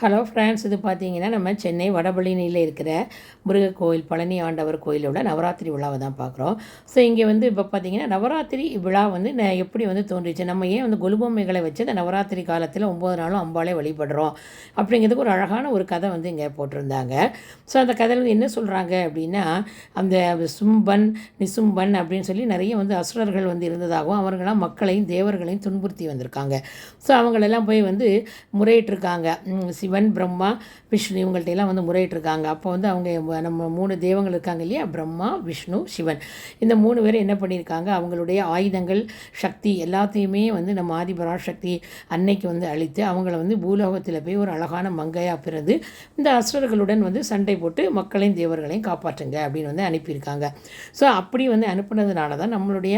Hello friends, இது பார்த்தீங்கன்னா நம்ம சென்னை வடபழனியில் இருக்கிற முருகர் கோயில், பழனி ஆண்டவர் கோயிலோட நவராத்திரி விழாவை தான் பார்க்குறோம். ஸோ இங்கே வந்து இப்போ பார்த்தீங்கன்னா நவராத்திரி விழா வந்து எப்படி வந்து தோன்றிச்சு, நம்ம ஏன் வந்து கொலுபொம்மைகளை வச்சு அந்த நவராத்திரி காலத்தில் 9 நாளும் அம்பாளை வழிபடுறோம் அப்படிங்கிறதுக்கு ஒரு அழகான ஒரு கதை வந்து இங்கே போட்டிருந்தாங்க. ஸோ அந்த கதையில் வந்து என்ன சொல்கிறாங்க அப்படின்னா, அந்த சும்பன் நிசும்பன் அப்படின்னு சொல்லி நிறைய வந்து அசுரர்கள் வந்து இருந்ததாகவும் அவர்களாம் மக்களையும் தேவர்களையும் துன்புறுத்தி வந்திருக்காங்க. ஸோ அவங்களெல்லாம் போய் வந்து முறையிட்டிருக்காங்க. சிவன், பிரம்மா, விஷ்ணு இவங்கள்ட்ட எல்லாம் வந்து முறையிட்டிருக்காங்க. அப்போ வந்து அவங்க நம்ம 3 தெய்வங்கள் இருக்காங்க இல்லையா, பிரம்மா, விஷ்ணு, சிவன். இந்த 3 பேர் என்ன பண்ணியிருக்காங்க, அவங்களுடைய ஆயுதங்கள், சக்தி எல்லாத்தையுமே வந்து நம்ம ஆதிபராசக்தி அன்னைக்கு வந்து அழித்து அவங்கள வந்து பூலோகத்தில் போய் ஒரு அழகான மங்கையாக பிறந்து இந்த அசுரர்களுடன் வந்து சண்டை போட்டு மக்களையும் தேவர்களையும் காப்பாற்றுங்க அப்படின்னு வந்து அனுப்பியிருக்காங்க. ஸோ அப்படி வந்து அனுப்புனதுனால தான் நம்மளுடைய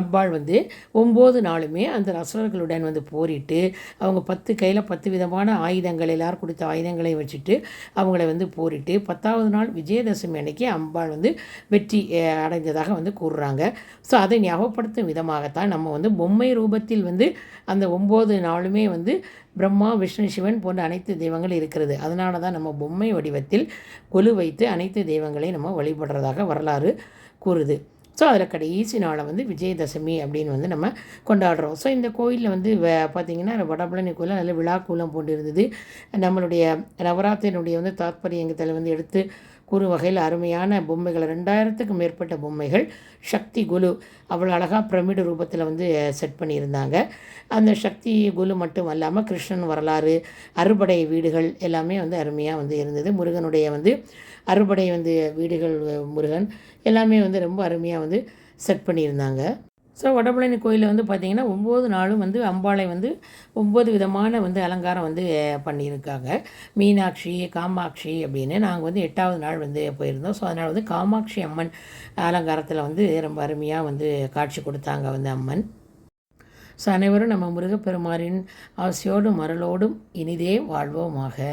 அம்பாள் வந்து 9 நாளுமே அந்த அசுரர்களுடன் வந்து போரிட்டு அவங்க 10 கையில் 10 விதமான ஆயுதங்கள், எல்லாரும் கொடுத்த ஆயுதங்களை வச்சுட்டு அவங்கள வந்து போரிட்டு 10வது நாள் விஜயதசமி அன்னைக்கு அம்பாள் வந்து வெற்றி அடைந்ததாக வந்து கூறுறாங்க. ஸோ அதை ஞாபகப்படுத்தும் விதமாகத்தான் நம்ம வந்து பொம்மை ரூபத்தில் வந்து அந்த 9 நாளுமே வந்து பிரம்மா, விஷ்ணு, சிவன் போன்ற அனைத்து தெய்வங்கள் இருக்கிறது. அதனால தான் நம்ம பொம்மை வடிவத்தில் கொலு வைத்து அனைத்து தெய்வங்களையும் நம்ம வழிபடுறதாக வரலாறு கூறுது. ஸோ அதில் கடைசி நாளை வந்து விஜயதசமி அப்படின்னு வந்து நம்ம கொண்டாடுறோம். ஸோ இந்த கோயிலில் வந்து பார்த்திங்கன்னா வடபழனி கோயில் அதில் விழாக்கூலம் போட்டு இருந்தது. நம்மளுடைய நவராத்திரியினுடைய வந்து தாத்பரியங்கத்தில் வந்து எடுத்து கூறு வகையில் அருமையான பொம்மைகள், 2000க்கும் மேற்பட்ட பொம்மைகள், சக்தி குலு அவ்வளோ அழகாக பிரமிடு ரூபத்தில் வந்து செட் பண்ணியிருந்தாங்க. அந்த சக்தி குலு மட்டும் அல்லாமல் கிருஷ்ணன் வரலாறு, அறுபடை வீடுகள் எல்லாமே வந்து அருமையாக வந்து இருந்தது. முருகனுடைய வந்து அறுபடை வந்து வீடுகள், முருகன் எல்லாமே வந்து ரொம்ப அருமையாக வந்து செட் பண்ணியிருந்தாங்க. ஸோ வடபழனி கோயிலில் வந்து பார்த்திங்கன்னா 9 நாளும் வந்து அம்பாளை வந்து 9 விதமான வந்து அலங்காரம் வந்து பண்ணியிருக்காங்க. மீனாட்சி, காமாட்சி அப்படின்னு. நாங்கள் வந்து 8வது நாள் வந்து போயிருந்தோம். ஸோ அதனால் வந்து காமாட்சி அம்மன் அலங்காரத்தில் வந்து ரொம்ப அருமையாக வந்து காட்சி கொடுத்தாங்க வந்து அம்மன். ஸோ அனைவரும் நம்ம முருகப்பெருமானின் ஆசையோடும் அருளோடும் இனிதே வாழ்வோமாக.